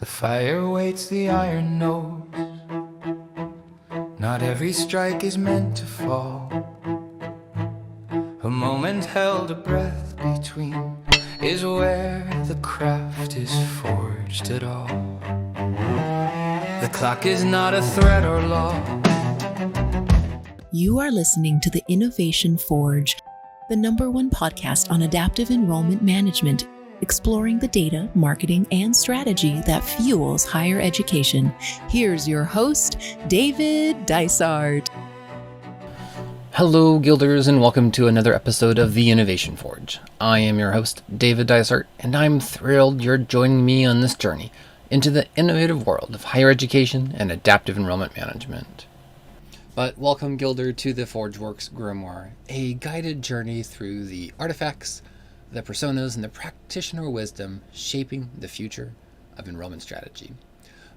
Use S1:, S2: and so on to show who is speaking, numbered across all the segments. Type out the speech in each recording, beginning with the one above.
S1: The fire waits the iron nose. Not every strike is meant to fall. A moment held, a breath between, is where the craft is forged at all. The clock is not a threat or law.
S2: You are listening to the Innovation Forge, the #1 podcast on adaptive enrollment management, exploring the data, marketing, and strategy that fuels higher education. Here's your host, David Dysart.
S3: Hello, Guilders, and welcome to another episode of the Innovation Forge. I am your host, David Dysart, and I'm thrilled you're joining me on this journey into the innovative world of higher education and adaptive enrollment management. But welcome, Guilder, to the Forgeworks Grimoire, a guided journey through the artifacts, the personas, and the practitioner wisdom shaping the future of enrollment strategy.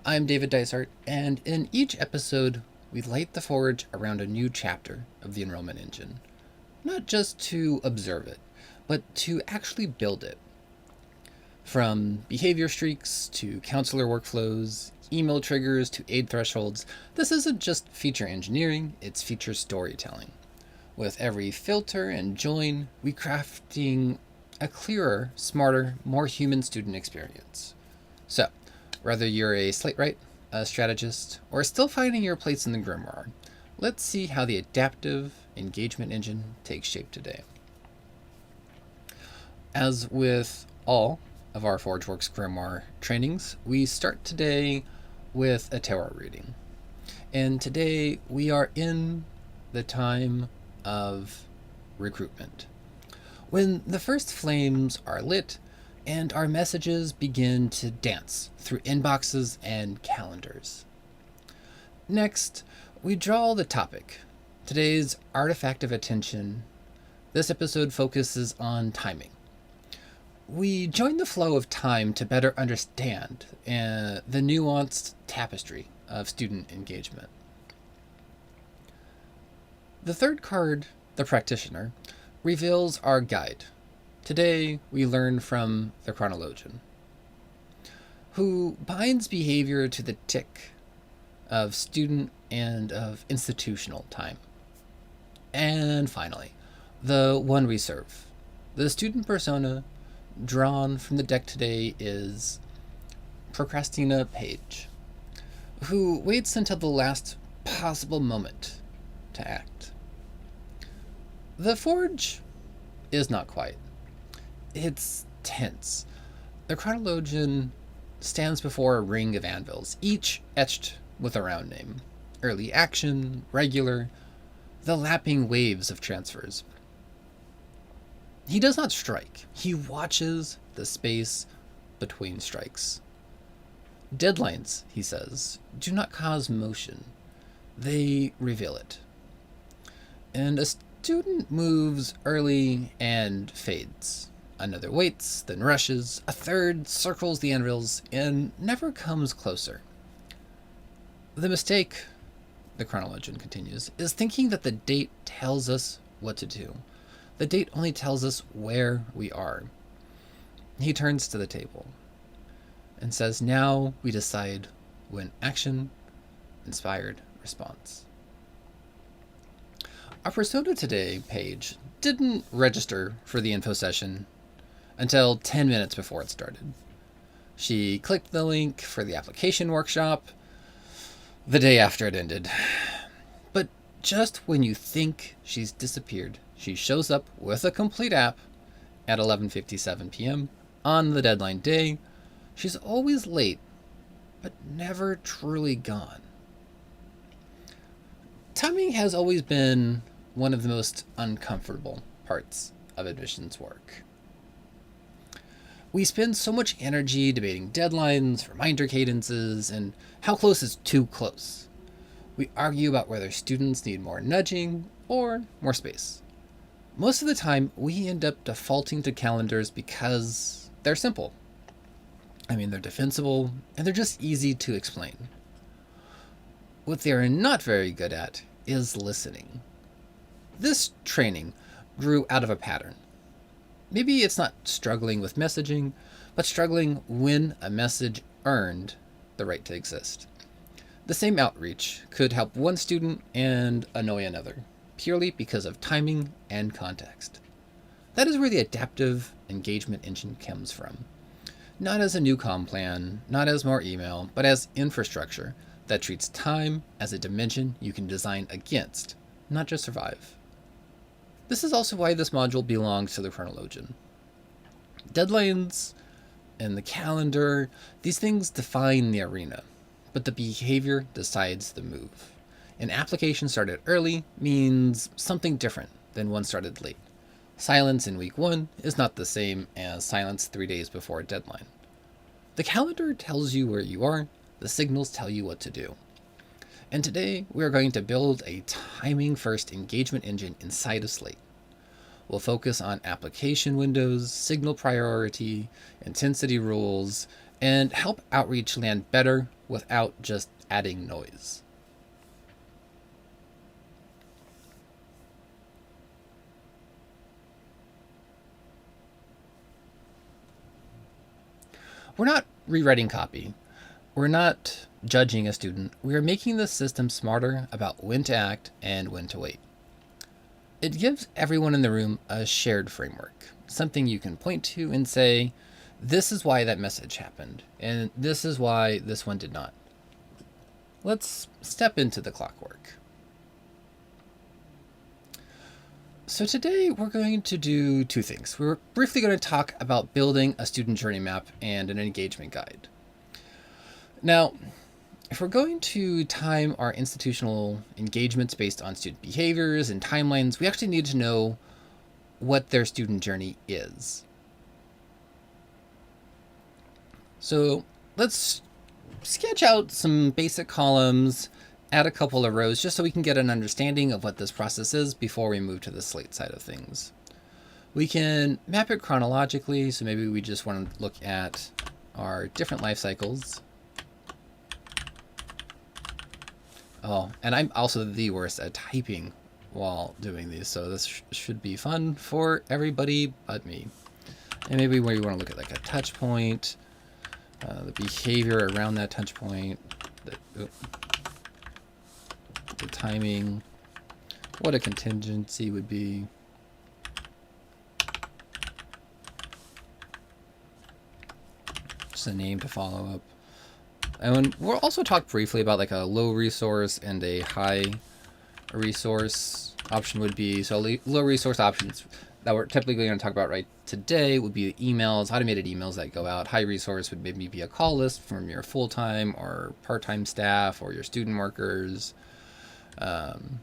S3: I'm David Dysart, and in each episode, we light the forge around a new chapter of the enrollment engine, not just to observe it, but to actually build it. From behavior streaks to counselor workflows, email triggers to aid thresholds, this isn't just feature engineering, it's feature storytelling. With every filter and join, we're crafting a clearer, smarter, more human student experience. So, whether you're a Slate Write, a strategist, or still finding your place in the Grimoire, let's see how the adaptive engagement engine takes shape today. As with all of our Forgeworks Grimoire trainings, we start today with a tarot reading. And today we are in the time of recruitment, when the first flames are lit and our messages begin to dance through inboxes and calendars. Next, we draw the topic, today's artifact of attention. This episode focuses on timing. We join the flow of time to better understand the nuanced tapestry of student engagement. The third card, the Practitioner, reveals our guide. Today, we learn from the Chronologian, who binds behavior to the tick of student and of institutional time. And finally, the one we serve. The student persona drawn from the deck today is Procrastina Page, who waits until the last possible moment to act. The forge is not quiet. It's tense. The Chronologian stands before a ring of anvils, each etched with a round name. Early action, regular, the lapping waves of transfers. He does not strike. He watches the space between strikes. Deadlines, he says, do not cause motion. They reveal it. And a student moves early and fades. Another waits, then rushes. A third circles the anvils and never comes closer. The mistake, the Chronologian continues, is thinking that the date tells us what to do. The date only tells us where we are. He turns to the table and says, now we decide when action, inspired response. Our persona today page didn't register for the info session until 10 minutes before it started. She clicked the link for the application workshop the day after it ended. But just when you think she's disappeared, she shows up with a complete app at 11:57 p.m. on the deadline day. She's always late, but never truly gone. Timing has always been one of the most uncomfortable parts of admissions work. We spend so much energy debating deadlines, reminder cadences, and how close is too close. We argue about whether students need more nudging or more space. Most of the time, we end up defaulting to calendars because they're simple. They're defensible, and they're just easy to explain. What they are not very good at is listening. This training grew out of a pattern. Maybe it's not struggling with messaging, but struggling when a message earned the right to exist. The same outreach could help one student and annoy another, purely because of timing and context. That is where the adaptive engagement engine comes from. Not as a new comm plan, not as more email, but as infrastructure that treats time as a dimension you can design against, not just survive. This is also why this module belongs to the Chronologian. Deadlines and the calendar, these things define the arena, but the behavior decides the move. An application started early means something different than one started late. Silence in week 1 is not the same as silence 3 days before a deadline. The calendar tells you where you are, the signals tell you what to do. And today we are going to build a timing-first engagement engine inside of Slate. We'll focus on application windows, signal priority, intensity rules, and help outreach land better without just adding noise. We're not rewriting copy. We're not judging a student. We are making the system smarter about when to act and when to wait. It gives everyone in the room a shared framework, something you can point to and say, this is why that message happened, and this is why this one did not. Let's step into the clockwork. So today we're going to do 2 things. We're briefly going to talk about building a student journey map and an engagement guide. Now, if we're going to time our institutional engagements based on student behaviors and timelines, we actually need to know what their student journey is. So let's sketch out some basic columns, add a couple of rows just so we can get an understanding of what this process is before we move to the Slate side of things. We can map it chronologically, so maybe we just want to look at our different life cycles. Oh, and I'm also the worst at typing while doing these, so this should be fun for everybody but me. And maybe where you want to look at like a touch point, the behavior around that touch point, the timing, what a contingency would be. Just a name to follow up. And we'll also talk briefly about like a low resource and a high resource option would be. So low resource options that we're typically going to talk about right today would be emails, automated emails that go out. High resource would maybe be a call list from your full-time or part-time staff or your student workers. And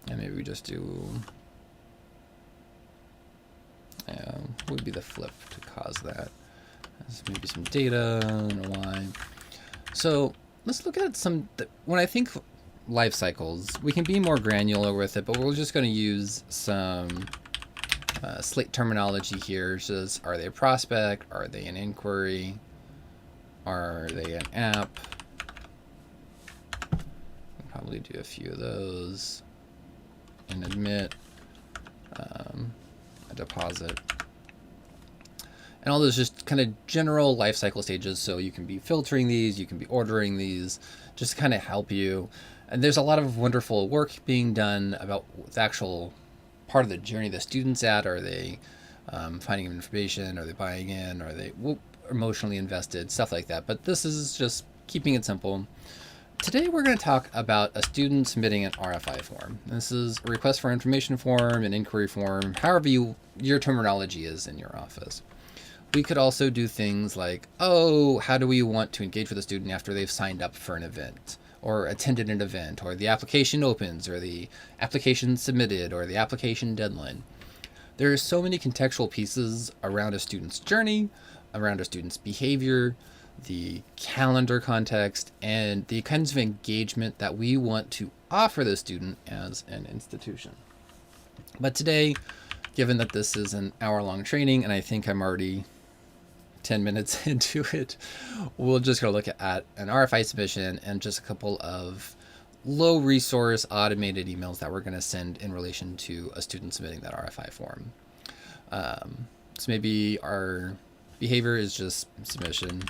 S3: maybe we just do, what would be the flip to cause that? Maybe some data, I don't know why. So let's look at some, when I think life cycles, we can be more granular with it, but we're just going to use some Slate terminology here. Just, are they a prospect? Are they an inquiry? Are they an app? We'll probably do a few of those. An admit, a deposit. And all those just kind of general life cycle stages. So you can be filtering these, you can be ordering these, just to kind of help you. And there's a lot of wonderful work being done about the actual part of the journey the student's at. Are they finding information? Are they buying in? Are they emotionally invested? Stuff like that. But this is just keeping it simple. Today we're going to talk about a student submitting an RFI form. This is a request for information form, an inquiry form, however your terminology is in your office. We could also do things like, oh, how do we want to engage with a student after they've signed up for an event or attended an event, or the application opens, or the application submitted, or the application deadline. There are so many contextual pieces around a student's journey, around a student's behavior, the calendar context, and the kinds of engagement that we want to offer the student as an institution. But today, given that this is an hour-long training, and I think I'm already 10 minutes into it, we'll just go look at an RFI submission and just a couple of low resource automated emails that we're going to send in relation to a student submitting that RFI form. So maybe our behavior is just submission.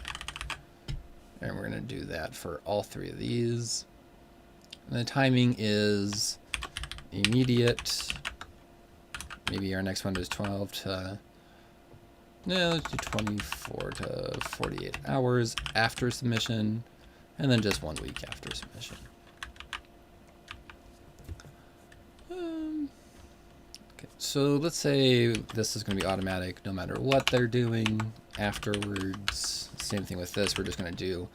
S3: And we're going to do that for all 3 of these. And the timing is immediate. Maybe our next one is 12 to... No, let's do 24 to 48 hours after submission, and then just 1 week after submission. Okay, so let's say this is going to be automatic no matter what they're doing afterwards. Same thing with this, we're just going to do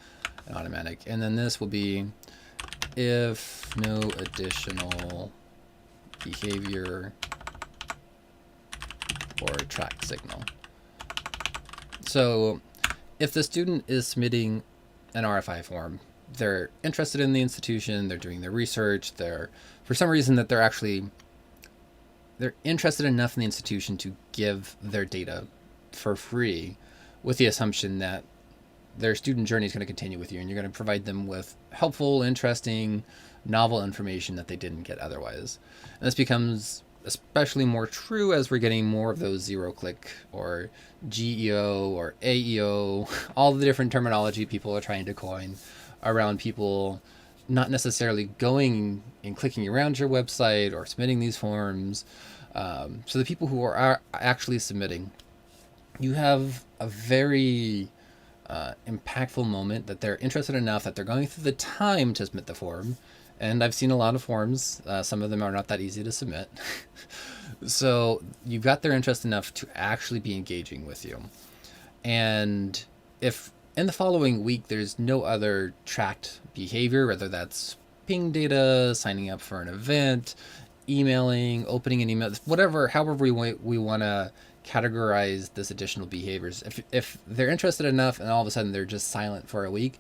S3: an automatic. And then this will be if no additional behavior or track signal. So if the student is submitting an RFI form, they're interested in the institution, they're doing their research, they're, for some reason that they're interested enough in the institution to give their data for free with the assumption that their student journey is going to continue with you and you're going to provide them with helpful, interesting, novel information that they didn't get otherwise. And this becomes especially more true as we're getting more of those zero-click or GEO or AEO, all the different terminology people are trying to coin around people not necessarily going and clicking around your website or submitting these forms. So the people who are actually submitting, you have a very impactful moment that they're interested enough that they're going through the time to submit the form. And I've seen a lot of forms. Some of them are not that easy to submit. So you've got their interest enough to actually be engaging with you. And if in the following week there's no other tracked behavior, whether that's ping data, signing up for an event, emailing, opening an email, whatever, however we want to categorize this additional behaviors. If they're interested enough and all of a sudden they're just silent for a week,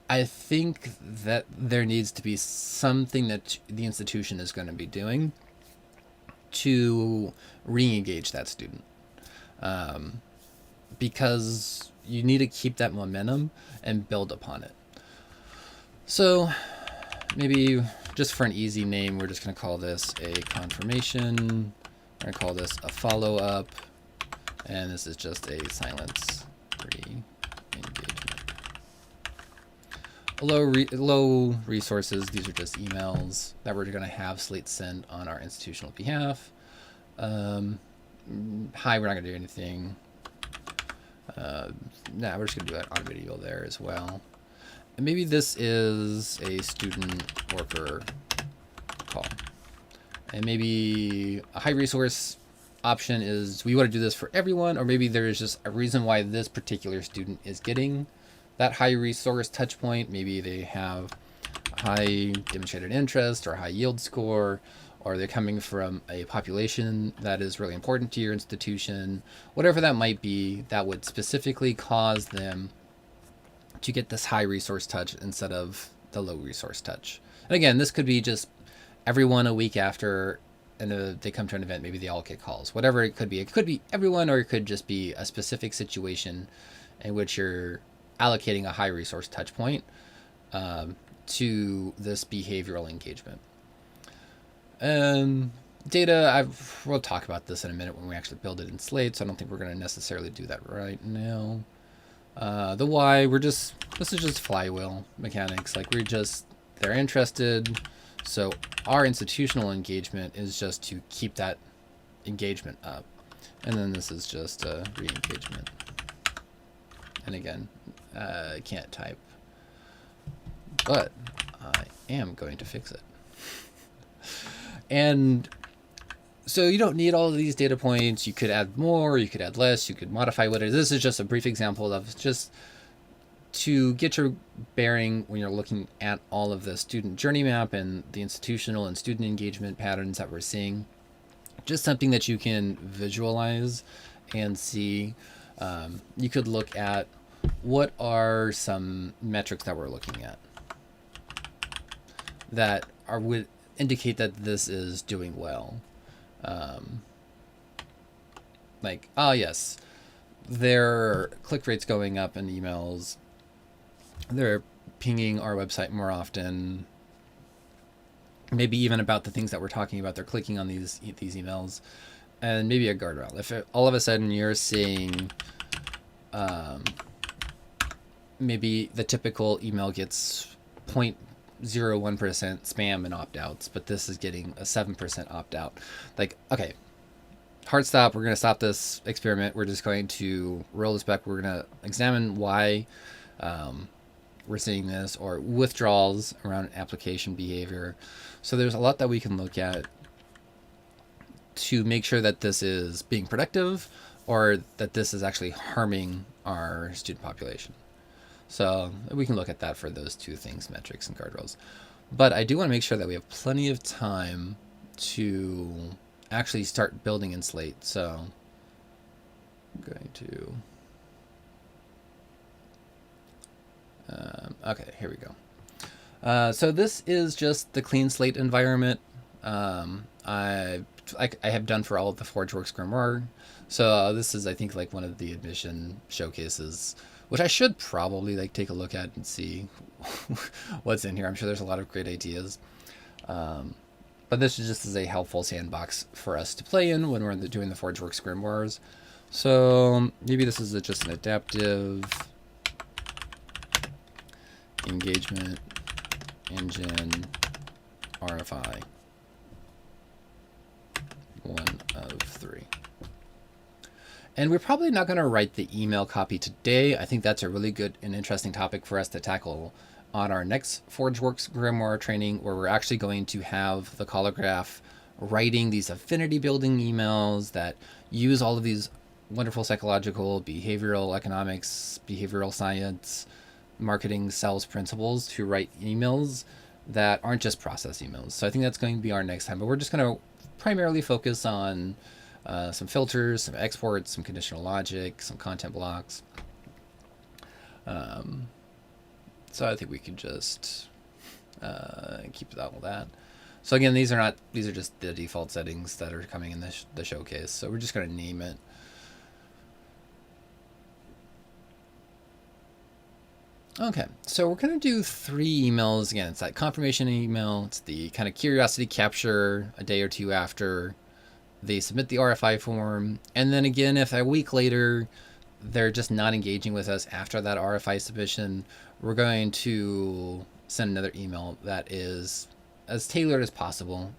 S3: I think that there needs to be something that the institution is going to be doing to re-engage that student. Because you need to keep that momentum and build upon it. So maybe just for an easy name, we're just going to call this a confirmation. We're going to call this a follow-up. And this is just a silence re-engagement. Low resources, these are just emails that we're going to have Slate send on our institutional behalf. Hi, we're not going to do anything. Nah, we're just going to do that on video there as well. And maybe this is a student worker call. And maybe a high resource option is we want to do this for everyone, or maybe there is just a reason why this particular student is getting that high resource touch point. Maybe they have high demonstrated interest or high yield score, or they're coming from a population that is really important to your institution. Whatever that might be, that would specifically cause them to get this high resource touch instead of the low resource touch. And again, this could be just everyone a week after and they come to an event, maybe they all get calls. Whatever it could be. It could be everyone, or it could just be a specific situation in which you're allocating a high resource touch point to this behavioral engagement. Data, we'll talk about this in a minute when we actually build it in Slate, so I don't think we're going to necessarily do that right now. The why, this is just flywheel mechanics. Like they're interested, so our institutional engagement is just to keep that engagement up. And then this is just a re-engagement. And again, I can't type, but I am going to fix it. And so you don't need all of these data points. You could add more, you could add less, you could modify what it is. This is just a brief example of just to get your bearing when you're looking at all of the student journey map and the institutional and student engagement patterns that we're seeing. Just something that you can visualize and see. You could look at what are some metrics that we're looking at that would indicate that this is doing well. Like, yes, their click rates going up in emails. They're pinging our website more often. Maybe even about the things that we're talking about. They're clicking on these emails, and maybe a guardrail. If all of a sudden you're seeing, maybe the typical email gets 0.01% spam and opt-outs, but this is getting a 7% opt-out. Like, okay, hard stop. We're going to stop this experiment. We're just going to roll this back. We're going to examine why we're seeing this, or withdrawals around application behavior. So there's a lot that we can look at to make sure that this is being productive or that this is actually harming our student population. So we can look at that for those two things, metrics and guardrails. But I do want to make sure that we have plenty of time to actually start building in Slate. So I'm going to... okay, here we go. So this is just the clean slate environment I have done for all of the Forgeworks Grimoire. So this is, I think, like one of the admission showcases, which I should probably like take a look at and see what's in here. I'm sure there's a lot of great ideas. But this is just as a helpful sandbox for us to play in when we're doing the Forgeworks Grimoires. So maybe this is just an adaptive engagement engine RFI 1 of 3. And we're probably not going to write the email copy today. I think that's a really good and interesting topic for us to tackle on our next Forgeworks Grimoire training, where we're actually going to have the Holograph writing these affinity building emails that use all of these wonderful psychological, behavioral economics, behavioral science, marketing, sales principles to write emails that aren't just process emails. So I think that's going to be our next time, but we're just going to primarily focus on some filters, some exports, some conditional logic, some content blocks. So I think we can just keep all that. So again, these are just the default settings that are coming in the showcase. So we're just going to name it. Okay, so we're going to do 3 emails. Again, it's that confirmation email. It's the kind of curiosity capture a day or two after they submit the RFI form. And then again, if a week later they're just not engaging with us after that RFI submission, we're going to send another email that is as tailored as possible.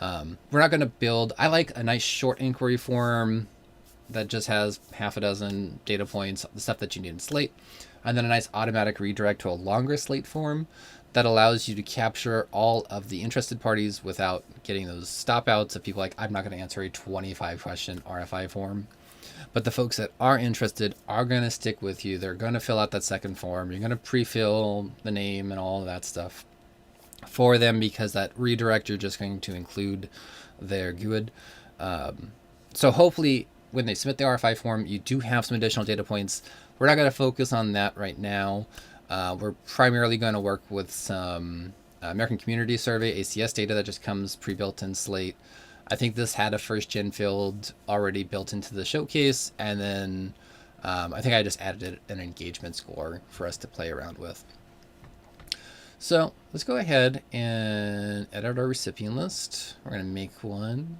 S3: We're not going to build... I like a nice short inquiry form that just has half a dozen data points, the stuff that you need in Slate, and then a nice automatic redirect to a longer Slate form that allows you to capture all of the interested parties without getting those stop-outs of people like, I'm not going to answer a 25-question RFI form. But the folks that are interested are going to stick with you. They're going to fill out that second form. You're going to pre-fill the name and all of that stuff for them, because that redirect, you're just going to include their GUID. So hopefully when they submit the RFI form, you do have some additional data points. We're not going to focus on that right now. We're primarily going to work with some American Community Survey, ACS data that just comes pre-built in Slate. I think this had a first gen field already built into the showcase. And then I think I just added an engagement score for us to play around with. So let's go ahead and edit our recipient list. We're going to make one.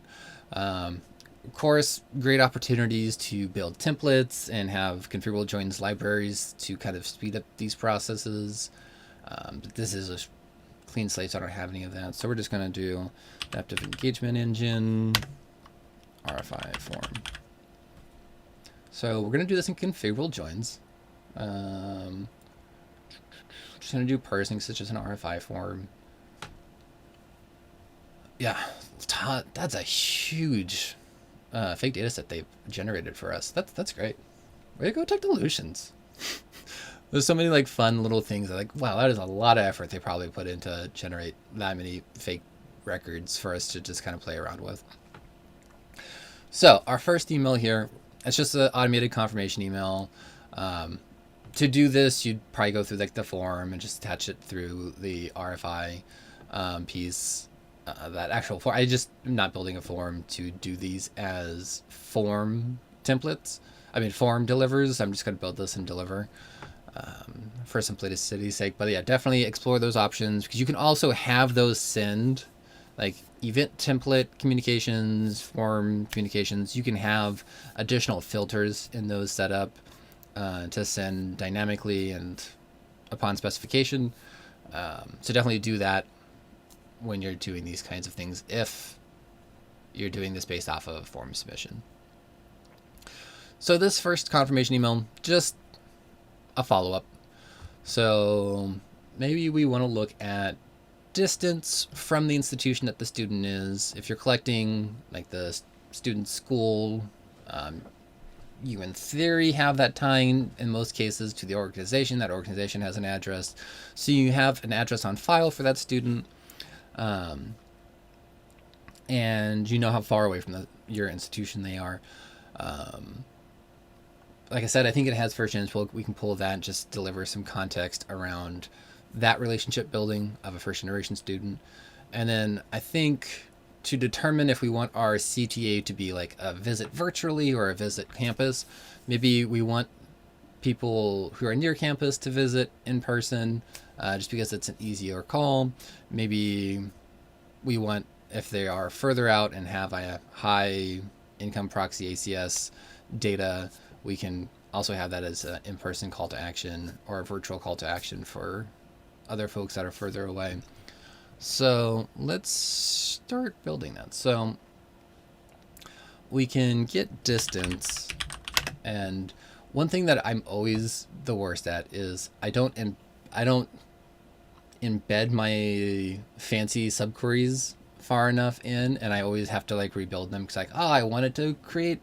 S3: Of course, great opportunities to build templates and have configurable joins libraries to kind of speed up these processes. But this is a clean slate, so I don't have any of that. So we're just going to do adaptive engagement engine, RFI form. So we're going to do this in configurable joins. Just going to do parsing such as an RFI form. Yeah, that's a huge fake data set they've generated for us. That's great. Way to go, Technolutions. There's so many like fun little things that, like, wow, that is a lot of effort they probably put into generate that many fake records for us to just kind of play around with. So our first email here, it's just an automated confirmation email. To do this, you'd probably go through like the form and just attach it through the RFI piece. That actual form. I just am not building a form to do these as form templates. I mean, form delivers. I'm just going to build this and deliver for simplicity's sake. But yeah, definitely explore those options, because you can also have those send like event template communications, form communications. You can have additional filters in those set up. to send dynamically and upon specification. So definitely do that when you're doing these kinds of things, if you're doing this based off of form submission. So this first confirmation email, just a follow-up. So maybe we want to look at distance from the institution that the student is. If you're collecting like the student's school, you in theory have that tying in most cases to the organization. That organization has an address. So you have an address on file for that student. And you know how far away from your institution they are. Like I said, I think it has first gens. We can pull that and just deliver some context around that relationship building of a first generation student. And then I think to determine if we want our CTA to be like a visit virtually or a visit campus, maybe we want people who are near campus to visit in person, just because it's an easier call. Maybe we want, if they are further out and have a high income proxy ACS data, we can also have that as an in-person call to action or a virtual call to action for other folks that are further away. So let's start building that. So we can get distance, and one thing that I'm always the worst at is I don't embed my fancy subqueries far enough in, and I always have to like rebuild them because like, I wanted to create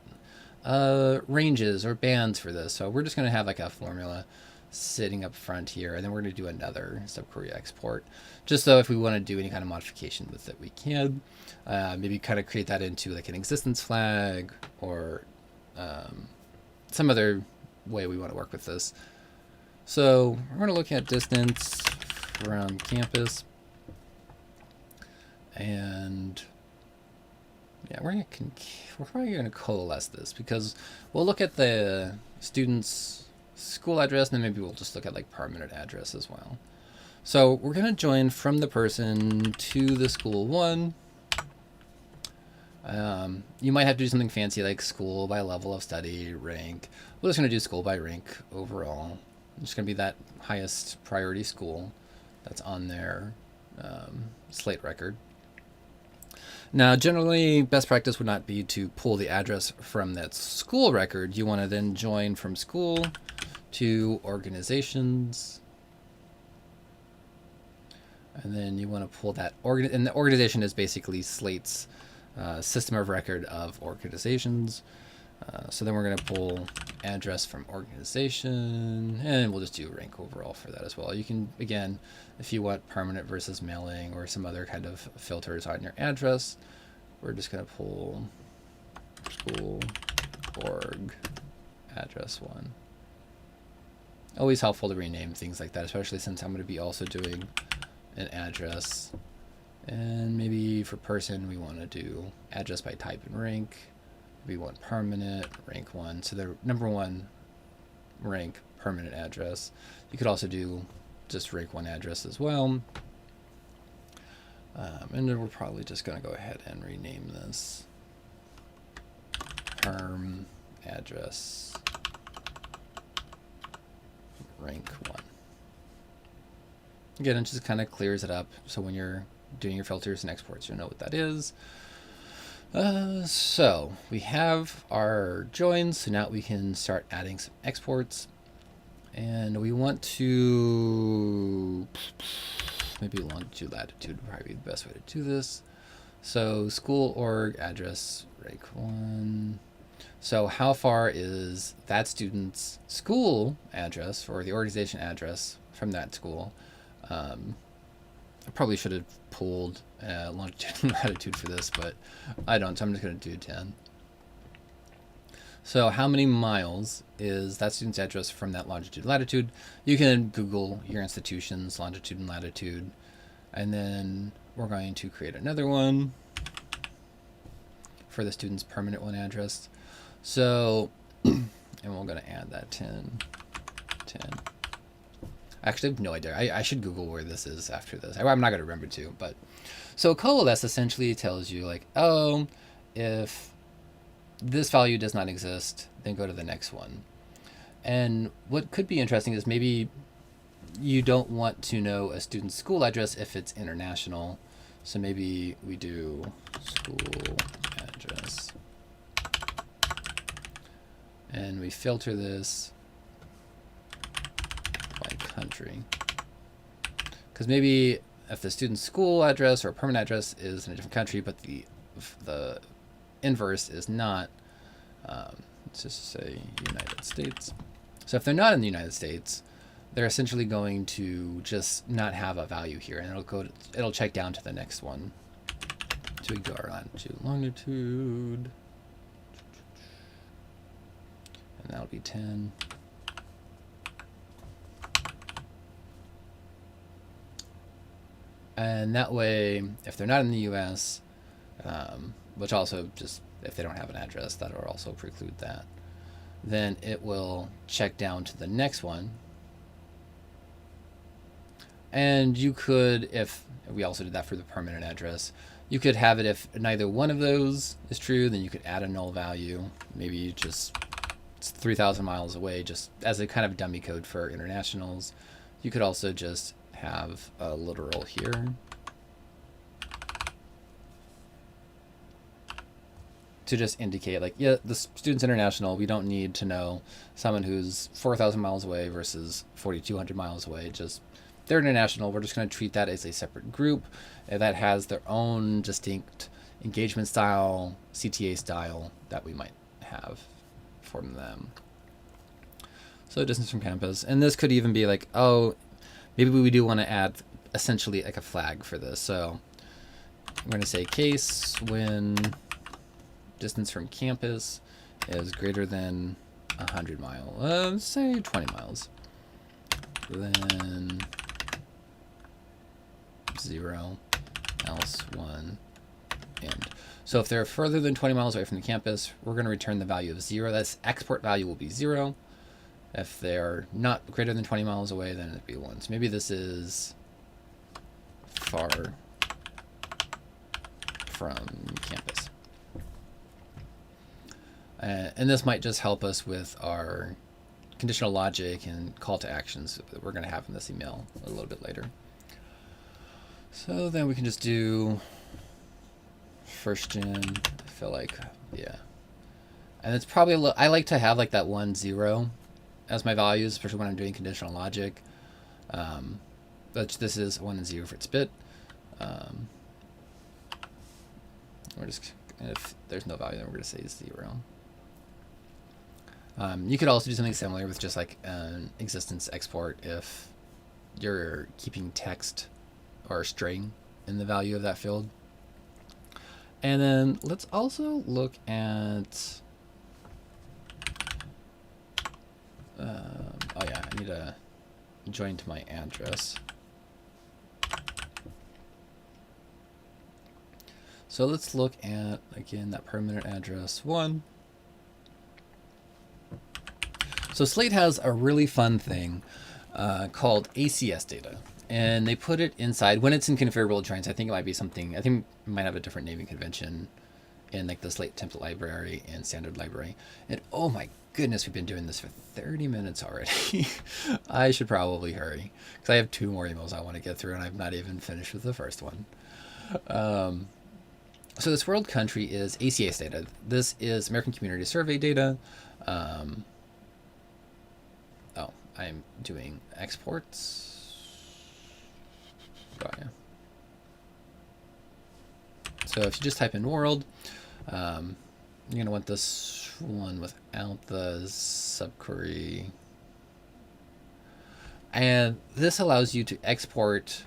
S3: ranges or bands for this. So we're just going to have like a formula sitting up front here, and then we're going to do another subquery export, just so if we want to do any kind of modification with it, we can. Maybe kind of create that into like an existence flag or some other way we want to work with this. So we're going to look at distance from campus, and yeah, we're probably going to coalesce this because we'll look at the student's school address, and then maybe we'll just look at like permanent address as well. So we're going to join from the person to the school one. You might have to do something fancy like school by level of study, rank. We're just going to do school by rank overall. It's going to be that highest priority school that's on their Slate record. Now, generally, best practice would not be to pull the address from that school record. You want to then join from school to organizations. And then you want to pull that and the organization is basically Slate's system of record of organizations. So then we're going to pull address from organization, and we'll just do rank overall for that as well. You can, again, if you want permanent versus mailing or some other kind of filters on your address, we're just going to pull school org address one. Always helpful to rename things like that, especially since I'm going to be also doing an address. And maybe for person, we want to do address by type and rank. We want permanent, rank 1. So the number 1 rank permanent address. You could also do just rank 1 address as well. And then we're probably just going to go ahead and rename this perm address rank 1. Again, it just kind of clears it up. So when you're doing your filters and exports, you'll know what that is. So we have our joins, so now we can start adding some exports, and we want to maybe longitude latitude would probably be the best way to do this. So school org address rank 1. So how far is that student's school address or the organization address from that school? I probably should have pulled longitude and latitude for this, but I don't, so I'm just going to do 10. So how many miles is that student's address from that longitude and latitude? You can Google your institution's longitude and latitude, and then we're going to create another one for the student's permanent one address. So, and we're going to add that 10. Actually, I have no idea. I should Google where this is after this. I'm not going to remember to, but so coalesce essentially tells you like, oh, if this value does not exist, then go to the next one. And what could be interesting is maybe you don't want to know a student's school address if it's international. So maybe we do school address. And we filter this by country. Because maybe if the student's school address or permanent address is in a different country, but the inverse is not, let's just say United States. So if they're not in the United States, they're essentially going to just not have a value here, and it'll check down to the next one. So we go our latitude, longitude, and that'll be 10. And that way, if they're not in the U.S., which also just, if they don't have an address, that will also preclude that, then it will check down to the next one. And you could, if we also did that for the permanent address, you could have it if neither one of those is true, then you could add a null value. Maybe it's 3,000 miles away, just as a kind of dummy code for internationals. You could also just have a literal here to just indicate, like, yeah, the student's international. We don't need to know someone who's 4,000 miles away versus 4,200 miles away. Just, they're international. We're just going to treat that as a separate group that has their own distinct engagement style, CTA style that we might have for them. So distance from campus. And this could even be like, oh, maybe we do want to add essentially like a flag for this. So I'm going to say case when distance from campus is greater than 100 miles, say 20 miles, then 0, else 1, end. So if they're further than 20 miles away from the campus, we're going to return the value of 0. That's export value will be 0. If they're not greater than 20 miles away, then it'd be 1. So maybe this is far from campus. And this might just help us with our conditional logic and call to actions that we're going to have in this email a little bit later. So then we can just do first gen. I feel like, yeah. And it's probably, I like to have like that 1, 0 as my values, especially when I'm doing conditional logic. But this is 1 and 0 for its bit. We're just, if there's no value, then we're going to say 0. You could also do something similar with just like an existence export if you're keeping text or string in the value of that field. And then let's also look at, oh yeah, I need to join to my address. So let's look at, again, that permanent address 1. So Slate has a really fun thing called ACS data. And they put it inside, when it's in configurable joins, I think it might be something, I think it might have a different naming convention in like the Slate template library and standard library. And oh my goodness, we've been doing this for 30 minutes already. I should probably hurry because I have 2 more emails I want to get through and I've not even finished with the first one. So this world country is ACS data. This is American Community Survey data. Oh, I'm doing exports. Oh, yeah. So if you just type in world, you're going to want this one without the subquery. And this allows you to export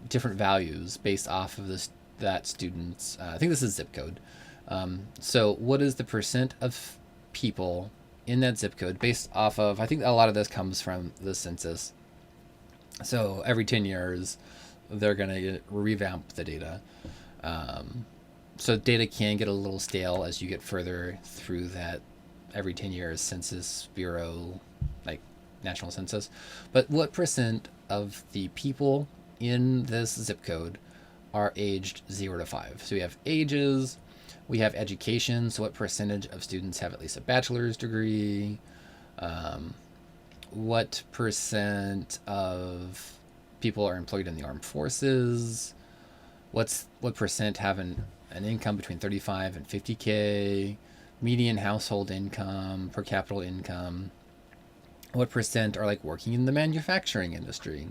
S3: different values based off of that student's, I think this is zip code. So what is the percent of people in that zip code based off of, I think a lot of this comes from the census. So every 10 years, they're going to revamp the data. So data can get a little stale as you get further through that every 10 years Census Bureau, like national census. But what percent of the people in this zip code are aged 0 to 5? So we have ages, we have education. So what percentage of students have at least a bachelor's degree? what percent of people are employed in the armed forces, what percent have an income between 35 and 50K, median household income, per capita income, what percent are like working in the manufacturing industry,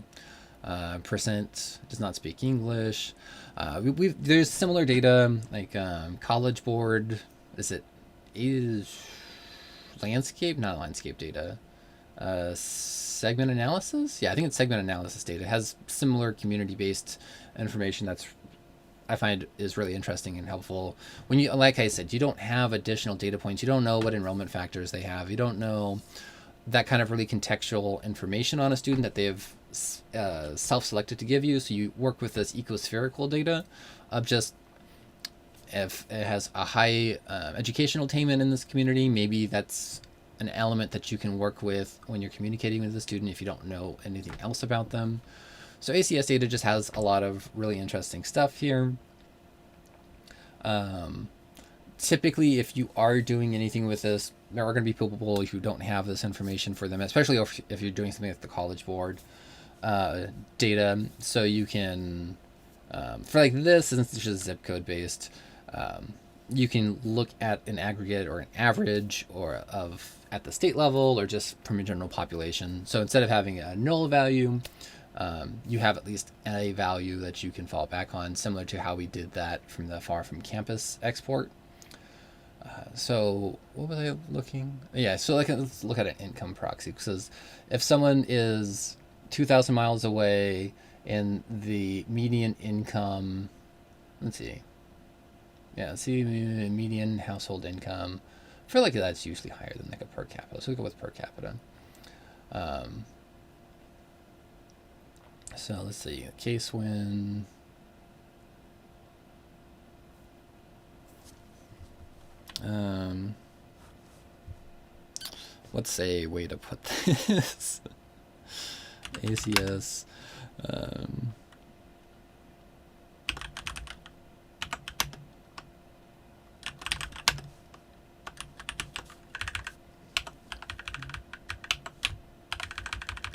S3: percent does not speak English. There's similar data like College Board. Is landscape, not landscape data. Segment analysis. Yeah, I think it's segment analysis data. It has similar community-based information that's I find is really interesting and helpful. When you, like I said, you don't have additional data points. You don't know what enrollment factors they have. You don't know that kind of really contextual information on a student that they have self-selected to give you. So you work with this ecospherical data of just if it has a high educational attainment in this community, maybe that's an element that you can work with when you're communicating with the student if you don't know anything else about them. So ACS data just has a lot of really interesting stuff here. Typically, if you are doing anything with this, there are going to be people who don't have this information for them, especially if you're doing something like the College Board data. So you can, for like this, since this is zip code based, you can look at an aggregate or an average or at the state level or just from a general population. So instead of having a null value, you have at least a value that you can fall back on, similar to how we did that from the far from campus export. So what was I looking? Yeah, so let's look at an income proxy, because if someone is 2,000 miles away and the median income, let's see, median household income, I feel like that's usually higher than like a per capita. So we go with per capita. So let's see, case win. What's a way to put this? ACS.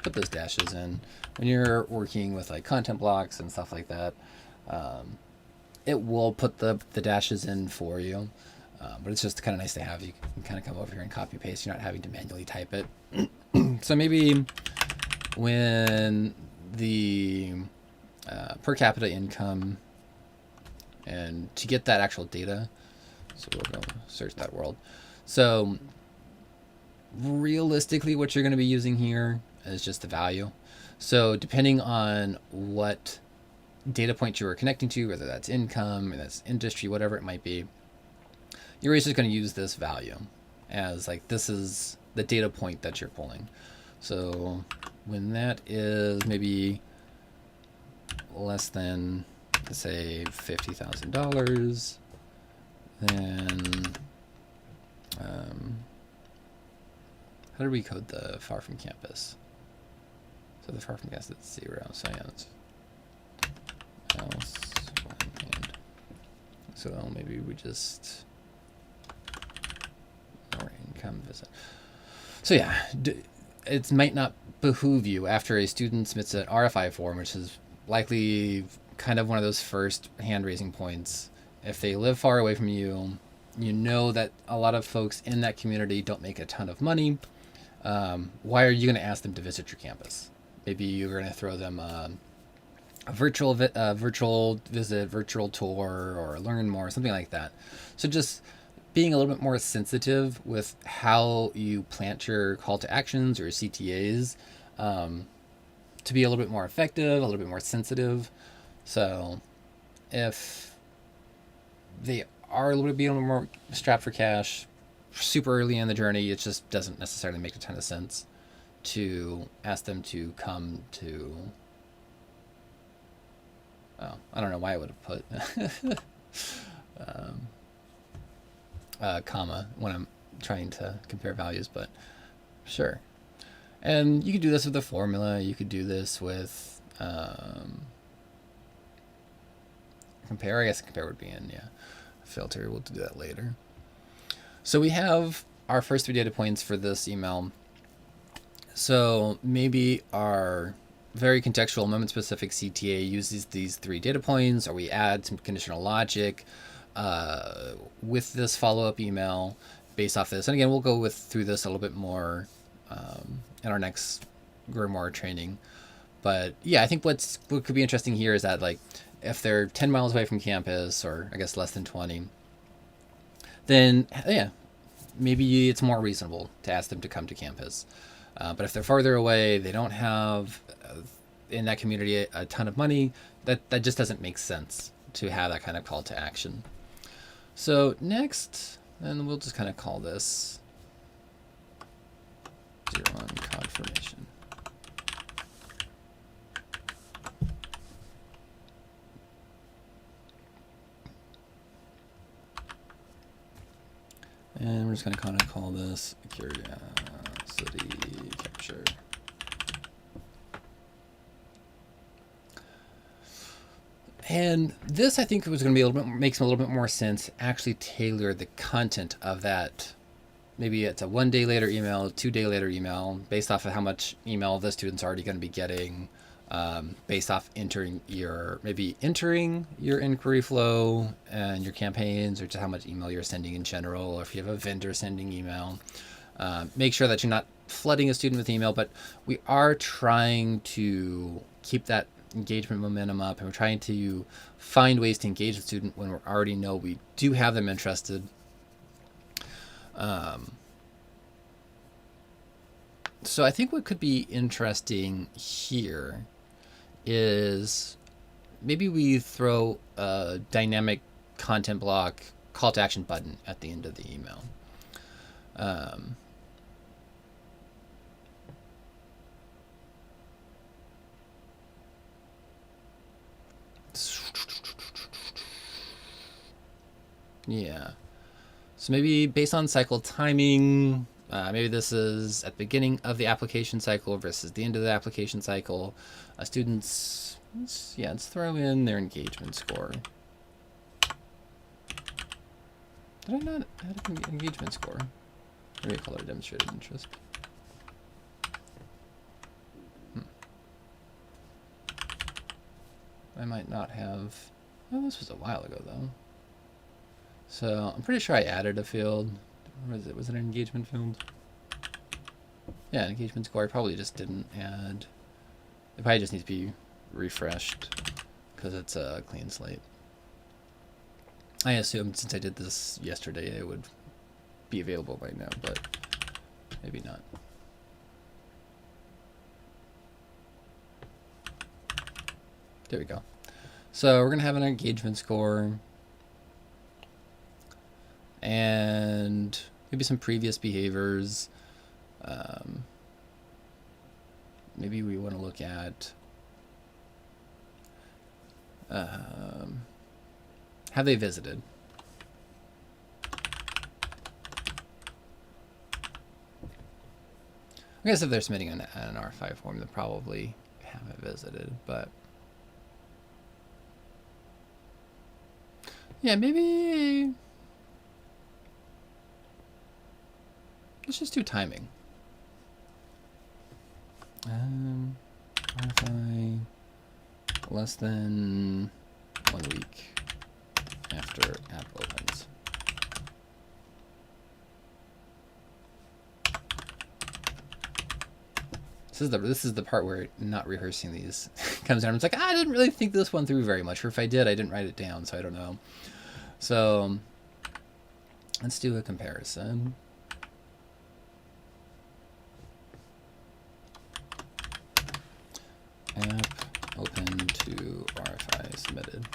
S3: Put those dashes in. When you're working with like content blocks and stuff like that, it will put the dashes in for you. But it's just kind of nice to have. You can kind of come over here and copy paste. You're not having to manually type it. So maybe when the per capita income, and to get that actual data, so we'll go search that world. So realistically, what you're going to be using here is just the value. So depending on what data point you are connecting to, whether that's income or that's industry, whatever it might be, you're just going to use this value as like, this is the data point that you're pulling. So when that is maybe less than, let's say, $50,000, then how do we code the far from campus? So the far from campus is 0. So yeah, that's else. So maybe we just or income visit. So yeah, it might not behoove you after a student submits an RFI form, which is likely kind of one of those first hand raising points. If they live far away from you, you know that a lot of folks in that community don't make a ton of money. Why are you going to ask them to visit your campus? Maybe you're going to throw them a virtual visit, virtual tour, or learn more, something like that. So just being a little bit more sensitive with how you plant your call to actions or CTAs, to be a little bit more effective, a little bit more sensitive. So if they are a little bit more strapped for cash super early in the journey, it just doesn't necessarily make a ton of sense to ask them to come to, I don't know why I would have put comma when I'm trying to compare values, but sure. And you could do this with a formula. You could do this with compare. I guess compare would be in, filter. We'll do that later. So we have our first 3 data points for this email. So maybe our very contextual moment-specific CTA uses these 3 data points, or we add some conditional logic with this follow-up email based off this. And again, we'll go through this a little bit more in our next Grimoire training. But yeah, I think what could be interesting here is that, like, if they're 10 miles away from campus, or I guess less than 20, then yeah, maybe it's more reasonable to ask them to come to campus. But if they're farther away, they don't have in that community a ton of money, that just doesn't make sense to have that kind of call to action. So next, and we'll just kind of call this 01 confirmation. And we're just going to kind of call this curiosity capture. And this, I think, was going to be a little bit, makes a little bit more sense. Actually, tailor the content of that. Maybe it's a 1 day later email, 2 day later email, based off of how much email the student's already going to be getting, based off entering your inquiry flow and your campaigns, or just how much email you're sending in general, or if you have a vendor sending email. Make sure that you're not flooding a student with email, but we are trying to keep that engagement momentum up, and we're trying to find ways to engage the student when we already know we do have them interested. So I think what could be interesting here is maybe we throw a dynamic content block call to action button at the end of the email. Yeah. So maybe based on cycle timing, maybe this is at the beginning of the application cycle versus the end of the application cycle. Students, let's throw in their engagement score. Did I not add an engagement score? Maybe I call it a demonstrated interest. I might not have. Oh, this was a while ago though. So I'm pretty sure I added a field. Or was it an engagement field? Yeah, an engagement score. I probably just didn't add. It probably just needs to be refreshed because it's a clean slate. I assumed since I did this yesterday it would be available by now, but maybe not. There we go. So we're going to have an engagement score and maybe some previous behaviors. Maybe we want to look at have they visited? I guess if they're submitting an R5 form, they probably haven't visited, but yeah, maybe let's just do timing. R5 less than 1 week after app opens. This is the part where not rehearsing these comes down. It's like, I didn't really think this one through very much, or if I did, I didn't write it down, so I don't know. So let's do a comparison. App open to RFI submitted.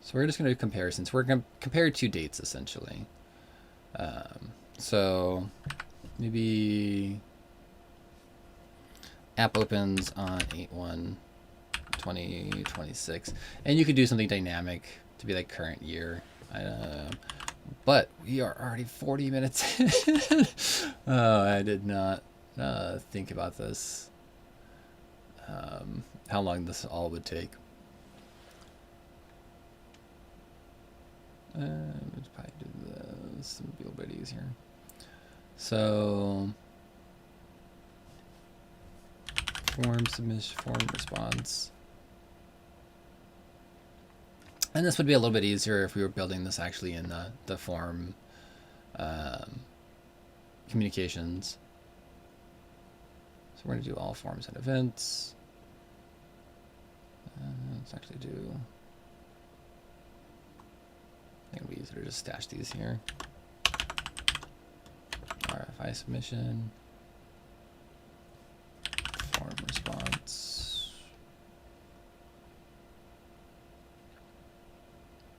S3: So we're just going to do comparisons. We're going to compare 2 dates essentially. So maybe app opens on 8/1/2026, and you could do something dynamic to be like current year. But we are already 40 minutes in. Oh, I did not think about this. How long this all would take. Let's probably do this. this would be a little bit easier. So form submission, form response. And this would be a little bit easier if we were building this actually in the form communications. So we're going to do all forms and events. Let's actually do, I think it'll be easier to just stash these here. RFI submission, form response,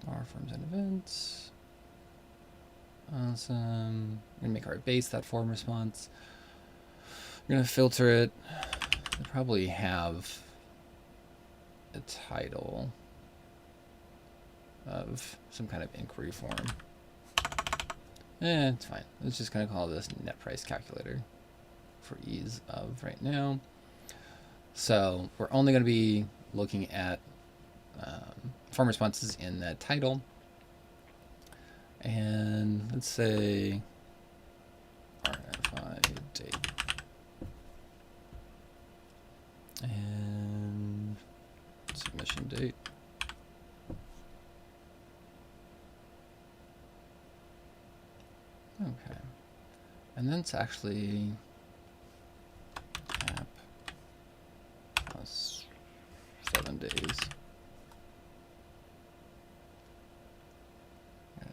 S3: R forms and events. Awesome. We're going to make our base that form response. We're going to filter it. We'll probably have a title of some kind of inquiry form. It's fine. Let's just going to call this net price calculator for ease of right now. So we're only going to be looking at form responses in that title. And let's say RFI date. And submission date. Okay. And then it's actually app plus 7 days.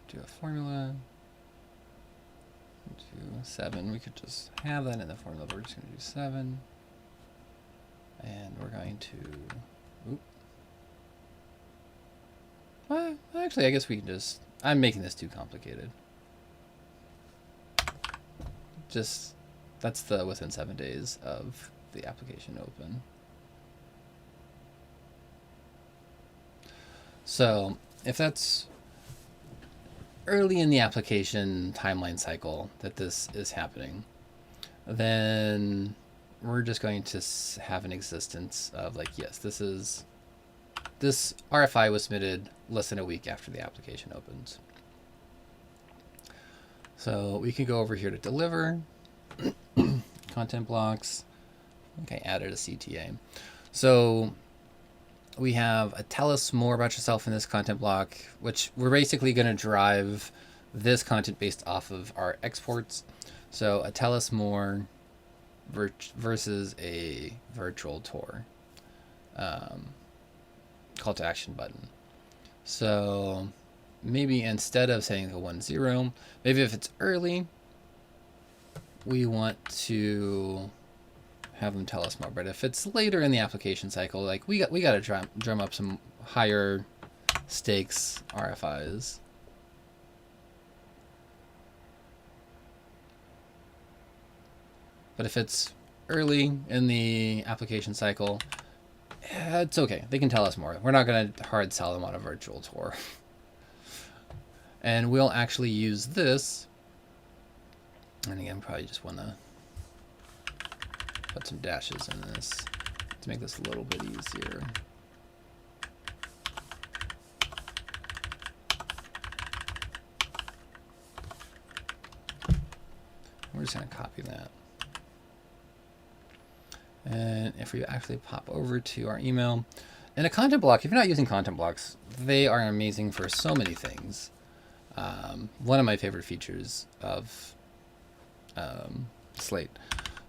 S3: Do a formula. Do 7. We could just have that in the formula, but we're just going to do 7. And we're going to. Oop. Well, actually, I guess we can just. I'm making this too complicated. Just. That's the within 7 days of the application open. So, if that's early in the application timeline cycle that this is happening, then we're just going to have an existence of like, yes, this RFI was submitted less than a week after the application opens. So we can go over here to deliver content blocks. I think I added a CTA. So we have a tell us more about yourself in this content block, which we're basically going to drive this content based off of our exports. So a tell us more versus a virtual tour call to action button. So maybe instead of saying a 1-0, maybe if it's early, we want to have them tell us more. But if it's later in the application cycle, like we got to drum up some higher stakes RFIs. But if it's early in the application cycle, it's okay. They can tell us more. We're not going to hard sell them on a virtual tour. And we'll actually use this. And again, probably just want to put some dashes in this to make this a little bit easier. We're just going to copy that. And if we actually pop over to our email, and a content block, if you're not using content blocks, they are amazing for so many things. One of my favorite features of Slate.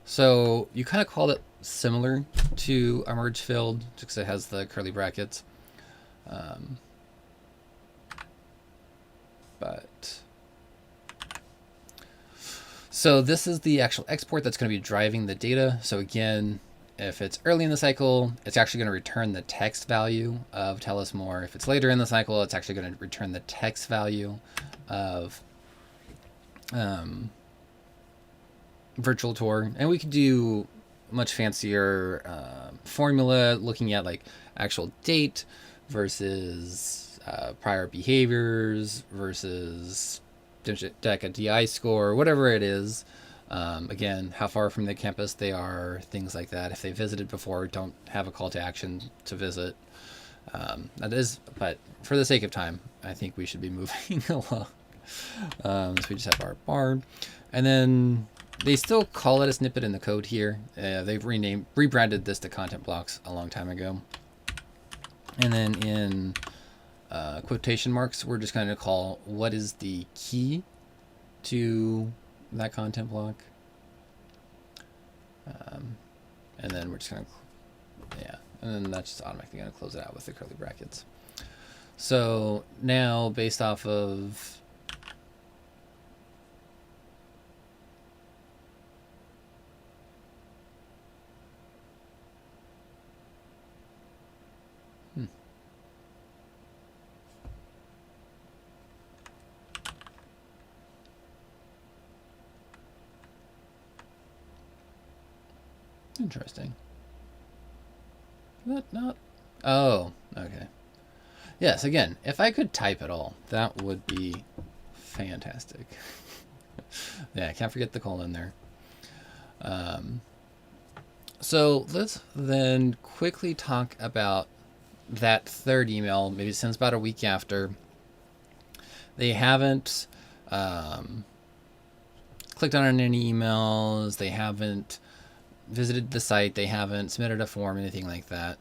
S3: So you kind of called it similar to a merge field, just because it has the curly brackets. So this is the actual export that's going to be driving the data. So again, if it's early in the cycle, it's actually going to return the text value of tell us more. If it's later in the cycle, it's actually going to return the text value of virtual tour. And we could do much fancier formula, looking at like actual date versus prior behaviors versus DECA DI score, whatever it is. Again, how far from the campus they are, things like that. If they visited before, don't have a call to action to visit. That is, but for the sake of time, I think we should be moving along. So we just have our bar. And then they still call it a snippet in the code here. They've rebranded this to content blocks a long time ago. And then in quotation marks, we're just going to call what is the key to that content block. And then we're just going to, yeah, and then that's just automatically going to close it out with the curly brackets. So now, based off of interesting. What not? Oh, okay. Yes, again, if I could type at all, that would be fantastic. Yeah, I can't forget the colon there. So let's then quickly talk about that third email. Maybe since about a week after. They haven't clicked on any emails. They haven't visited the site. They haven't submitted a form, anything like that.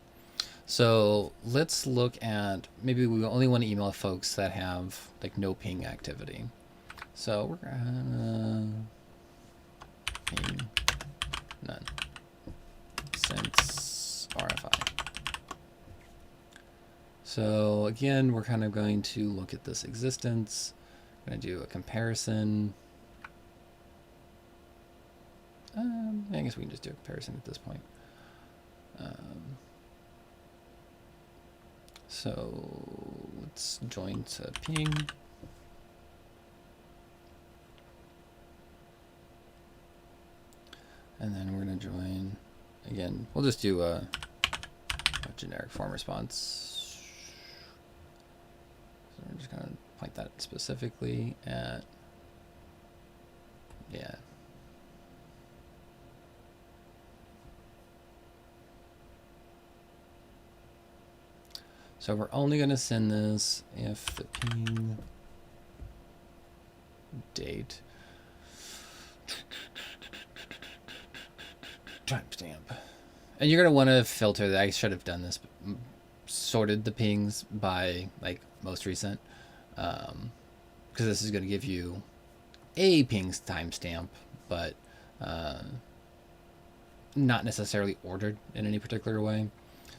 S3: So let's look at, maybe we only want to email folks that have like no ping activity. So we're gonna ping none since RFI. So again, we're kind of going to look at this existence. I'm going to do a comparison. I guess we can just do a comparison at this point. So let's join to ping. And then we're going to join, again, we'll just do a generic form response. So we're just going to point that specifically at, yeah. So we're only going to send this if the ping date timestamp. And you're going to want to filter that. I should have done this, but sorted the pings by like most recent, because this is going to give you a ping's timestamp, but not necessarily ordered in any particular way.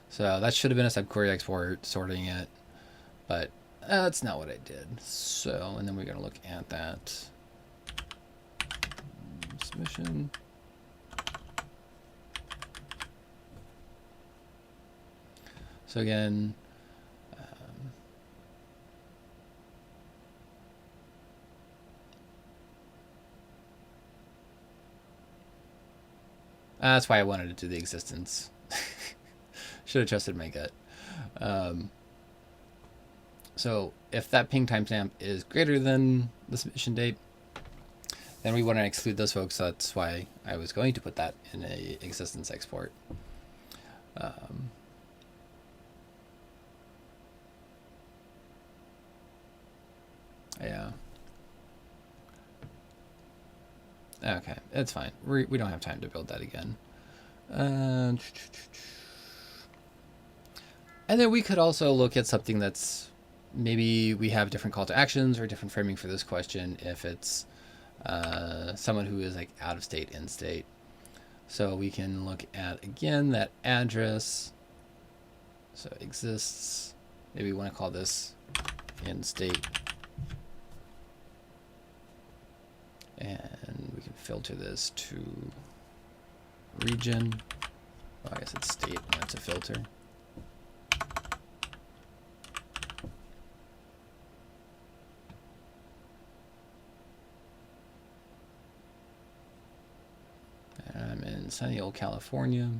S3: So that should have been a subquery export sorting it, but that's not what I did. So, and then we're going to look at that submission. So again, that's why I wanted to do the existence. Should have trusted my gut. So if that ping timestamp is greater than the submission date, then we want to exclude those folks. So that's why I was going to put that in a existence export. Yeah. Okay, it's fine. We don't have time to build that again. And then we could also look at something that's, maybe we have different call to actions or different framing for this question if it's someone who is like out of state, in state. So we can look at, again, that address. So it exists. Maybe we want to call this in state. And we can filter this to region. Well, I guess it's state and it's a filter. I'm in sunny old California.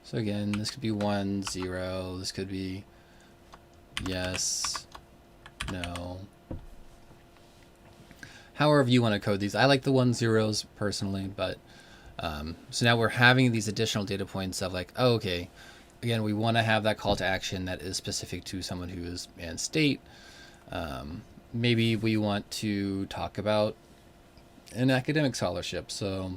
S3: So again, this could be 1, 0. This could be yes, no. However you want to code these. I like the 1, 0s personally, but so now we're having these additional data points of like, oh, okay, again, we want to have that call to action that is specific to someone who is in state. maybe we want to talk about an academic scholarship. So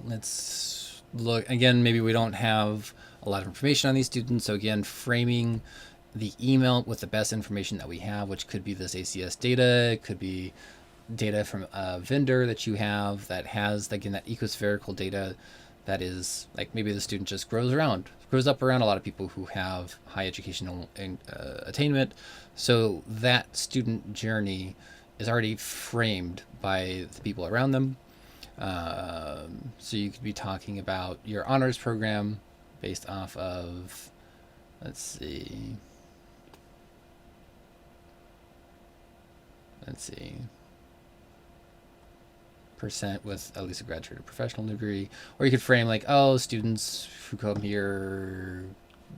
S3: let's look again. Maybe we don't have a lot of information on these students. So again, framing the email with the best information that we have, which could be this ACS data, it could be data from a vendor that you have that has, again, that ecospherical data that is like maybe the student just grows up around a lot of people who have high educational attainment. So that student journey is already framed by the people around them. So you could be talking about your honors program based off of, let's see, percent with at least a graduate or professional degree. Or you could frame like, oh, students who come here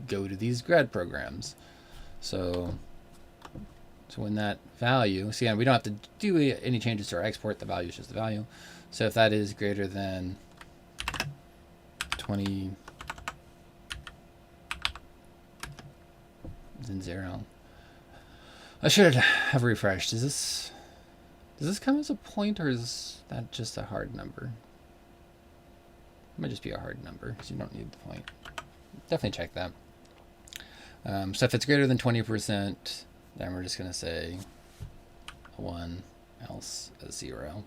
S3: go to these grad programs. So when that value, so again, we don't have to do any changes to our export. The value is just the value. So if that is greater than 20, then 0. I should have refreshed. Does this come as a point, or is that just a hard number? It might just be a hard number, so you don't need the point. Definitely check that. So if it's greater than 20%, then we're just going to say a 1, else a 0.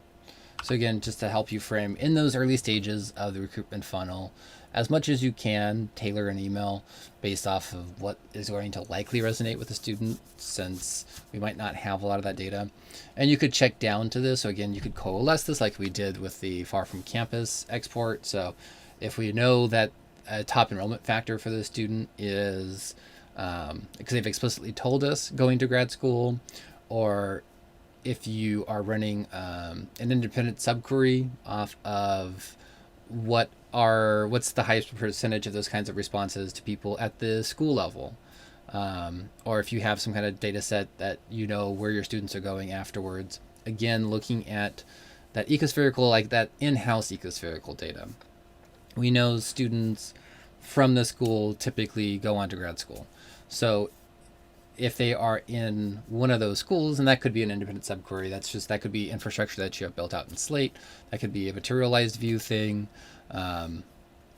S3: So again, just to help you frame in those early stages of the recruitment funnel, as much as you can, tailor an email based off of what is going to likely resonate with the student, since we might not have a lot of that data. And you could check down to this. So again, you could coalesce this like we did with the far from campus export. So if we know that a top enrollment factor for the student is, because they've explicitly told us going to grad school, or if you are running an independent subquery off of what's the highest percentage of those kinds of responses to people at the school level, or if you have some kind of data set that you know where your students are going afterwards. Again, looking at that ecospherical, like that in-house ecospherical data. We know students from the school typically go on to grad school. So if they are in one of those schools, and that could be an independent subquery, that could be infrastructure that you have built out in Slate, that could be a materialized view thing.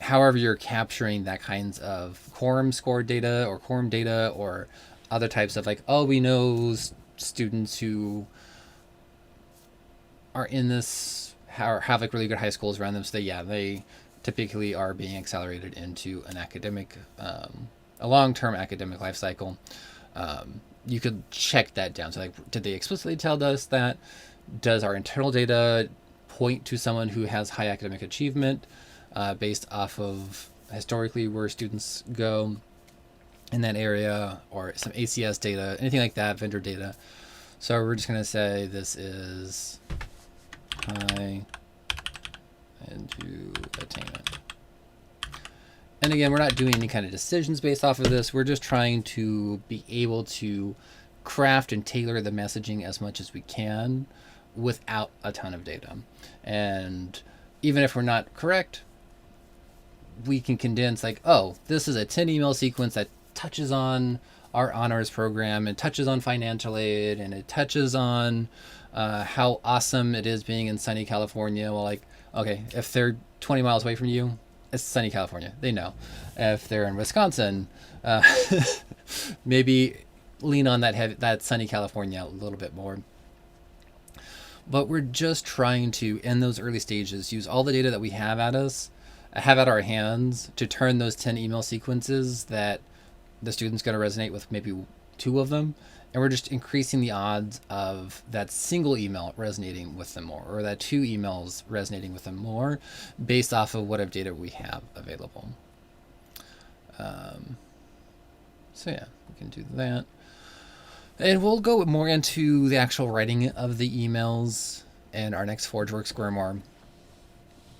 S3: However you're capturing that kinds of quorum score data or quorum data, or other types of like, oh, we know students who are in this, have like really good high schools around them, so they typically are being accelerated into an academic, a long-term academic life cycle. You could check that down. So like, did they explicitly tell us that? Does our internal data point to someone who has high academic achievement based off of historically where students go in that area, or some ACS data, anything like that, vendor data. So we're just going to say this is high into attainment. And again, we're not doing any kind of decisions based off of this. We're just trying to be able to craft and tailor the messaging as much as we can without a ton of data. And even if we're not correct, we can condense like, oh, this is a 10 email sequence that touches on our honors program, and touches on financial aid, and it touches on how awesome it is being in sunny California. Well, like, okay, if they're 20 miles away from you, it's sunny California. They know. If they're in Wisconsin, maybe lean on that sunny California a little bit more. But we're just trying to, in those early stages, use all the data that we have at our hands to turn those 10 email sequences that the student's going to resonate with maybe 2 of them. And we're just increasing the odds of that single email resonating with them more, or that 2 emails resonating with them more, based off of whatever data we have available. So yeah, we can do that. And we'll go more into the actual writing of the emails in our next Forgeworks Grimoire.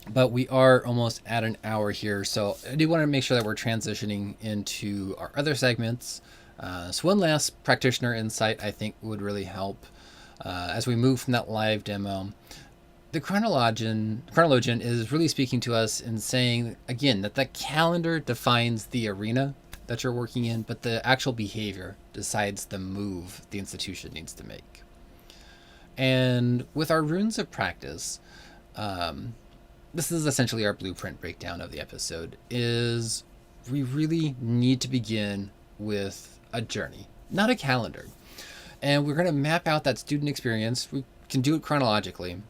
S3: But we are almost at an hour here, so I do want to make sure that we're transitioning into our other segments. So one last practitioner insight I think would really help as we move from that live demo. The Chronologian is really speaking to us and saying, again, that the calendar defines the arena that you're working in, but the actual behavior decides the move the institution needs to make. And with our runes of practice, this is essentially our blueprint breakdown of the episode, is we really need to begin with a journey, not a calendar. And we're going to map out that student experience. We can do it chronologically.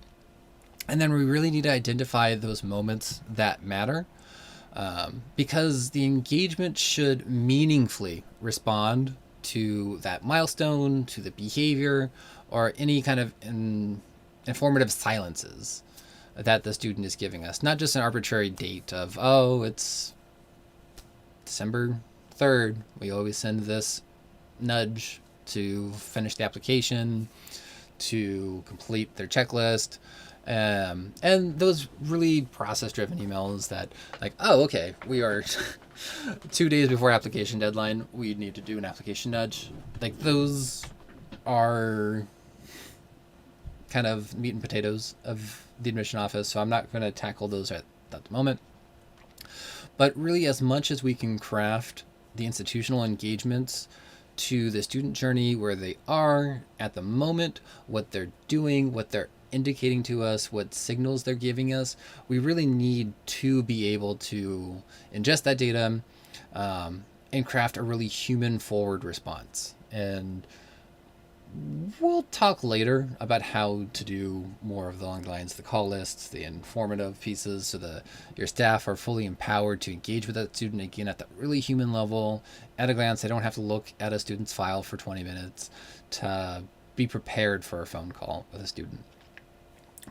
S3: And then we really need to identify those moments that matter, because the engagement should meaningfully respond to that milestone, to the behavior, or any kind of informative silences that the student is giving us. Not just an arbitrary date of, oh, it's December 3rd. We always send this nudge to finish the application, to complete their checklist. And those really process-driven emails that, like, oh, okay, we are 2 days before application deadline, we need to do an application nudge. Like, those are kind of meat and potatoes of the admission office, so I'm not going to tackle those at the moment. But really, as much as we can craft the institutional engagements to the student journey, where they are at the moment, what they're doing, what they're indicating to us, what signals they're giving us, we really need to be able to ingest that data and craft a really human forward response. And we'll talk later about how to do more of the along the lines of the call lists, the informative pieces, so your staff are fully empowered to engage with that student again at that really human level. At a glance, they don't have to look at a student's file for 20 minutes to be prepared for a phone call with a student.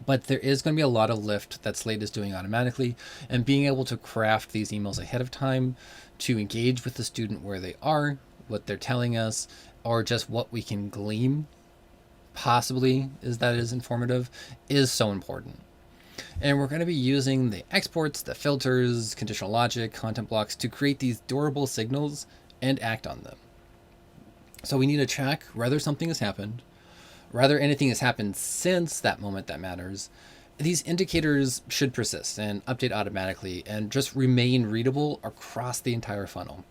S3: But there is going to be a lot of lift that Slate is doing automatically, and being able to craft these emails ahead of time to engage with the student where they are, what they're telling us, or just what we can glean possibly is informative, is so important. And we're going to be using the exports, the filters, conditional logic, content blocks to create these durable signals and act on them. So we need to track whether something has happened, whether anything has happened since that moment that matters. These indicators should persist and update automatically and just remain readable across the entire funnel.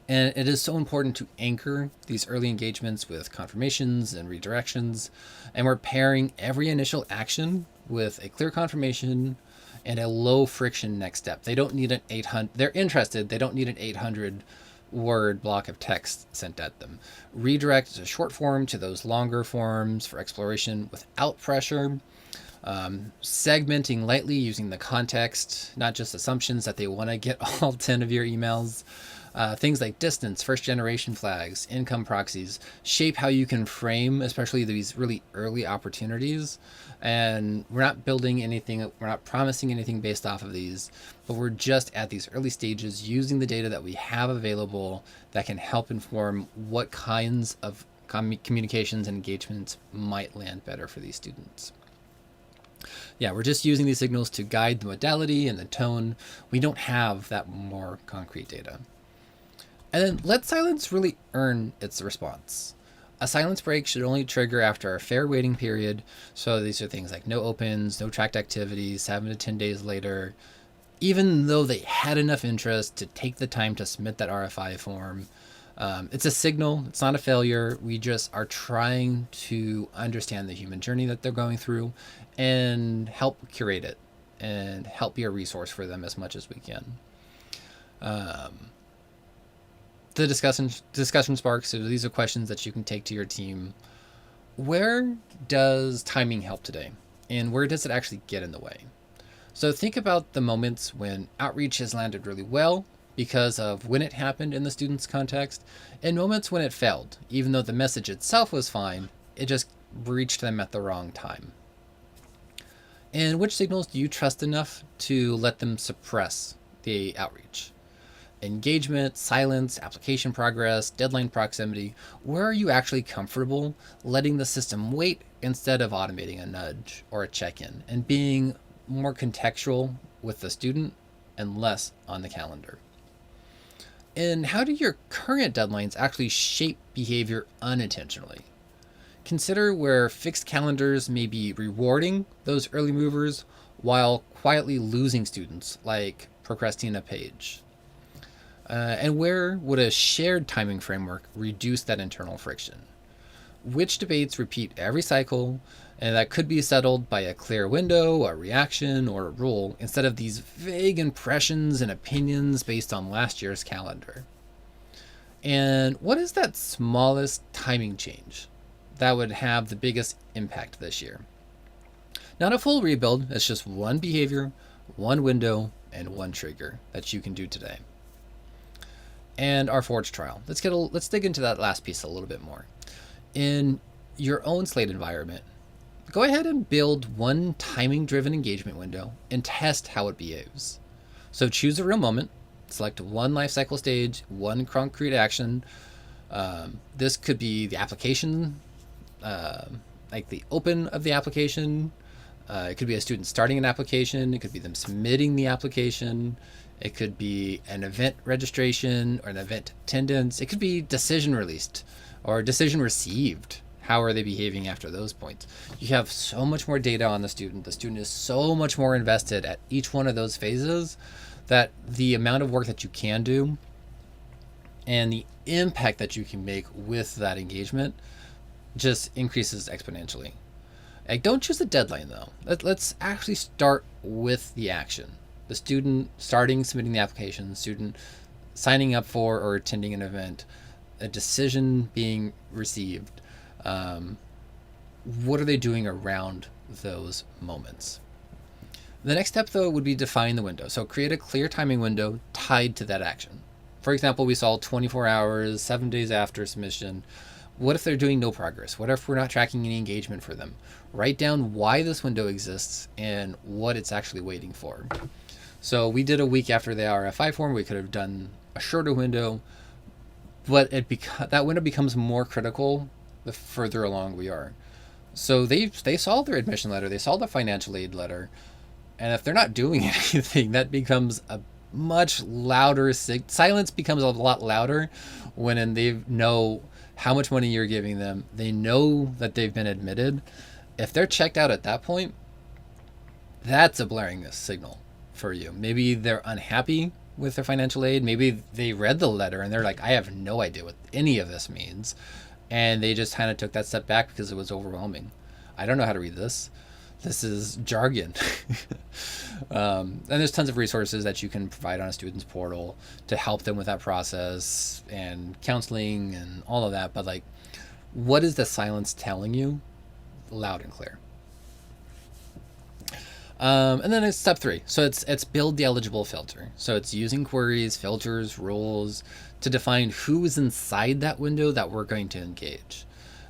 S3: And it is so important to anchor these early engagements with confirmations and redirections. And we're pairing every initial action with a clear confirmation and a low friction next step. They don't need an 800, they're interested, they don't need an 800 word block of text sent at them. Redirect is a short form to those longer forms for exploration without pressure. Segmenting lightly using the context, not just assumptions that they want to get all 10 of your emails. Things like distance, first generation flags, income proxies shape how you can frame, especially these really early opportunities. And we're not building anything, we're not promising anything based off of these, but we're just at these early stages using the data that we have available that can help inform what kinds of communications and engagements might land better for these students. Yeah, we're just using these signals to guide the modality and the tone. We don't have that more concrete data. And then let silence really earn its response. A silence break should only trigger after a fair waiting period. So these are things like no opens, no tracked activities, 7 to 10 days later, even though they had enough interest to take the time to submit that RFI form. It's a signal. It's not a failure. We just are trying to understand the human journey that they're going through and help curate it and help be a resource for them as much as we can. The discussion sparks, so these are questions that you can take to your team. Where does timing help today? And where does it actually get in the way? So think about the moments when outreach has landed really well because of when it happened in the student's context, and moments when it failed. Even though the message itself was fine, it just reached them at the wrong time. And which signals do you trust enough to let them suppress the outreach? Engagement, silence, application progress, deadline proximity. Where are you actually comfortable letting the system wait instead of automating a nudge or a check-in and being more contextual with the student and less on the calendar? And how do your current deadlines actually shape behavior unintentionally? Consider where fixed calendars may be rewarding those early movers while quietly losing students, like procrastina page. And where would a shared timing framework reduce that internal friction? Which debates repeat every cycle, and that could be settled by a clear window, a reaction, or a rule, instead of these vague impressions and opinions based on last year's calendar? And what is that smallest timing change that would have the biggest impact this year? Not a full rebuild, it's just one behavior, one window, and one trigger that you can do today. And our Forge trial. Let's dig into that last piece a little bit more. In your own Slate environment, go ahead and build one timing-driven engagement window and test how it behaves. So choose a real moment, select one life cycle stage, one concrete action. This could be the application, like the open of the application. It could be a student starting an application. It could be them submitting the application. It could be an event registration or an event attendance. It could be decision released or decision received. How are they behaving after those points? You have so much more data on the student. The student is so much more invested at each one of those phases that the amount of work that you can do and the impact that you can make with that engagement just increases exponentially. Like, don't choose a deadline though. Let's actually start with the action. The student submitting the application, the student signing up for or attending an event, a decision being received. What are they doing around those moments? The next step, though, would be define the window. So create a clear timing window tied to that action. For example, we saw 24 hours, 7 days after submission. What if they're doing no progress? What if we're not tracking any engagement for them? Write down why this window exists and what it's actually waiting for. So we did a week after the RFI form. We could have done a shorter window, but that window becomes more critical the further along we are. So they saw their admission letter, they saw the financial aid letter, and if they're not doing anything, that becomes a much louder silence becomes a lot louder when they know how much money you're giving them. They know that they've been admitted. If they're checked out at that point, that's a blaring signal for you. Maybe they're unhappy with their financial aid. Maybe they read the letter and they're like, I have no idea what any of this means. And they just kind of took that step back because it was overwhelming. I don't know how to read this. This is jargon. And there's tons of resources that you can provide on a student's portal to help them with that process and counseling and all of that. But like, what is the silence telling you? Loud and clear. And then it's step 3. So it's build the eligible filter. So it's using queries, filters, rules to define who is inside that window that we're going to engage.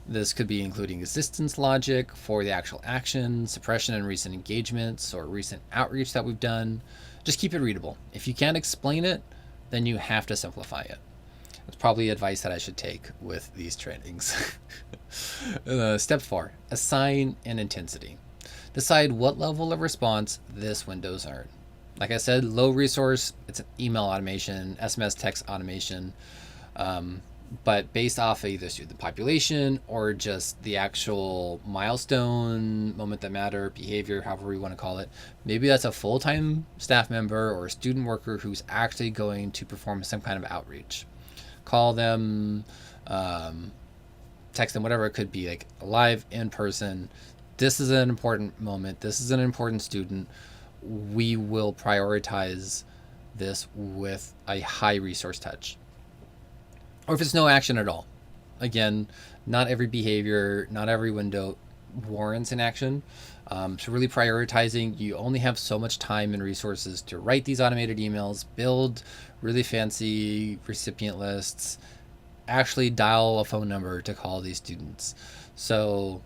S3: This could be including existence logic for the actual action, suppression and recent engagements, or recent outreach that we've done. Just keep it readable. If you can't explain it, then you have to simplify it. It's probably advice that I should take with these trainings. Step 4, assign an intensity. Decide what level of response this window's earn. Like I said, low resource, it's an email automation, SMS text automation, but based off of either student population or just the actual milestone, moment that matter, behavior, however we want to call it. Maybe that's a full-time staff member or a student worker who's actually going to perform some kind of outreach. Call them, text them, whatever it could be, like live, in person. This is an important moment. This is an important student. We will prioritize this with a high resource touch. Or if it's no action at all. Again, not every behavior, not every window warrants an action. So really prioritizing, you only have so much time and resources to write these automated emails, build really fancy recipient lists, actually dial a phone number to call these students. So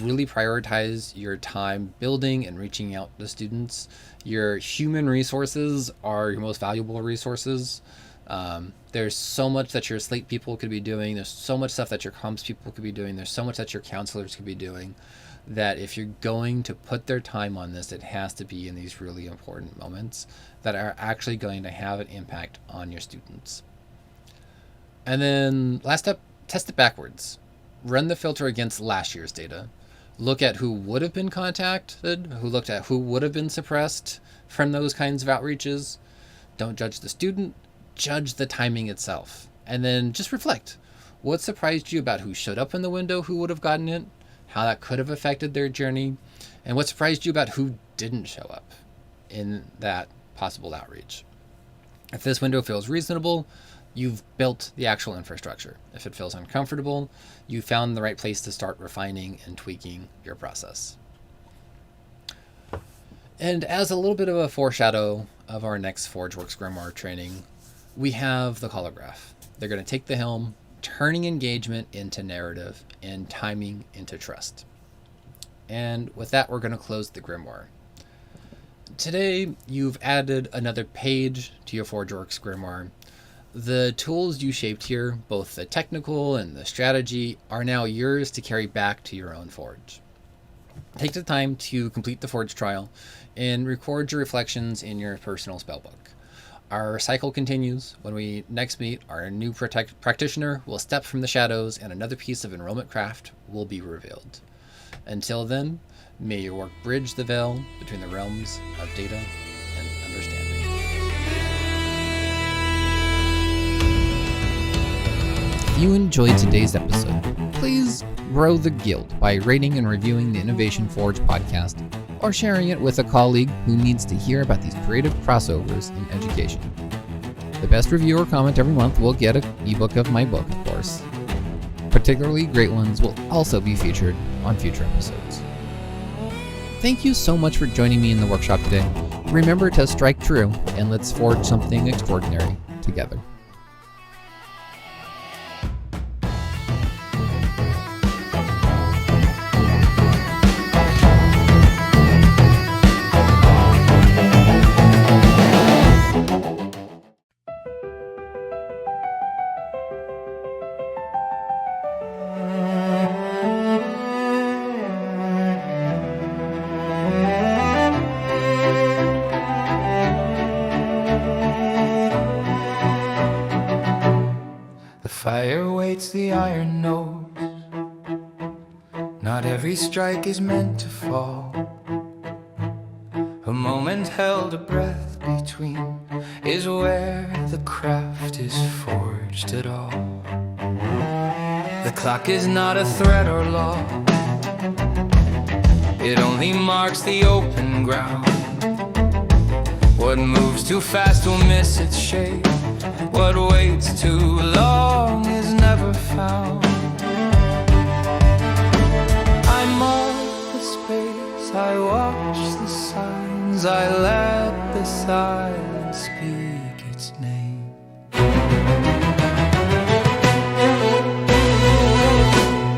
S3: really prioritize your time building and reaching out to students. Your human resources are your most valuable resources. There's so much that your Slate people could be doing. There's so much stuff that your comms people could be doing. There's so much that your counselors could be doing, that if you're going to put their time on this, it has to be in these really important moments that are actually going to have an impact on your students. And then last step, test it backwards. Run the filter against last year's data. Look at who would have been contacted, who would have been suppressed from those kinds of outreaches. Don't judge the student. judge the timing itself, and then just reflect. What surprised you about who showed up in the window, who would have gotten it, how that could have affected their journey, and what surprised you about who didn't show up in that possible outreach. If this window feels reasonable, you've built the actual infrastructure. If it feels uncomfortable, you found the right place to start refining and tweaking your process. And as a little bit of a foreshadow of our next Forgeworks Grimoire training, we have the holograph. They're going to take the helm, turning engagement into narrative and timing into trust. And with that, we're going to close the Grimoire. Today, you've added another page to your Forgeworks Grimoire. The tools you shaped here, both the technical and the strategy, are now yours to carry back to your own forge. Take the time to complete the forge trial and record your reflections in your personal spellbook. Our cycle continues. When we next meet, our new practitioner will step from the shadows and another piece of enrollment craft will be revealed. Until then, may your work bridge the veil between the realms of data and understanding. If you enjoyed today's episode, please grow the guild by rating and reviewing the Innovation Forge podcast, or sharing it with a colleague who needs to hear about these creative crossovers in education. The best review or comment every month will get an ebook of my book, of course. Particularly great ones will also be featured on future episodes. Thank you so much for joining me in the workshop today. Remember to strike true, and let's forge something extraordinary together.
S1: Fire waits the iron nose. Not every strike is meant to fall. A moment held, a breath between, is where the craft is forged at all. The clock is not a threat or law. It only marks the open ground. What moves too fast will miss its shape. What waits too long is never found. I mark the space, I watch the signs, I let the silence speak its name.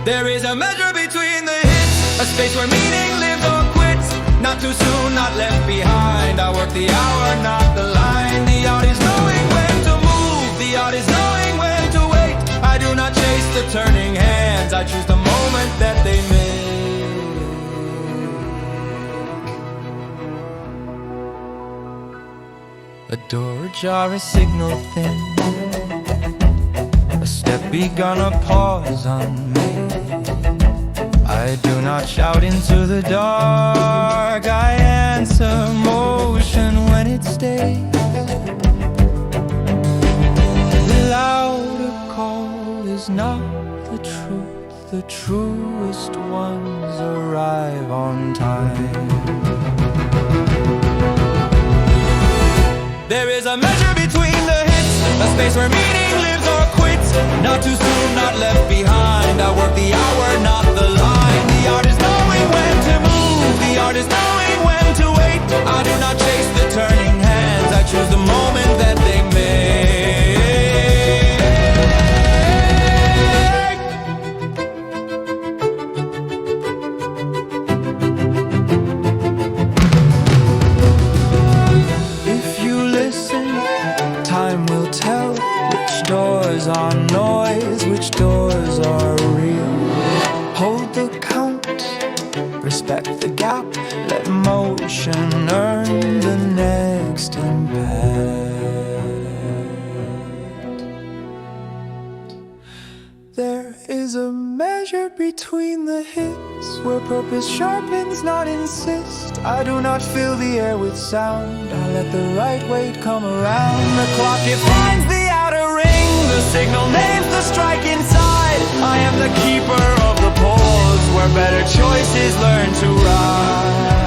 S1: There is a measure between the hits, a space where meaning lives or quits. Not too soon, not left behind. I work the hour, not the line. The art is knowing when to move, the art is knowing when to wait. I do not chase the turning hands, I choose the moment that they make. A door ajar, a signal thin, a step begun, a pause unmade. I do not shout into the dark, I answer motion when it stays. The louder call is not the truth, the truest ones arrive on time. There is a measure between the hits, a space where meaning lives or quits. Not too soon, not left behind. I work the hour, not the line. The art is knowing when to move, the art is knowing when to wait. I do not chase the turning hands, I choose the moment that they make. If you listen, time will tell which doors are noise, which doors are real. Hold the count, respect the gap, let motion earn the next impact. There is a measure between the hits where purpose sharpens, not insist. I do not fill the air with sound. I let the right weight come around. The clock defines the outer ring. The signal names the strike inside. I am the keeper of the pause, where better choices learn to rise.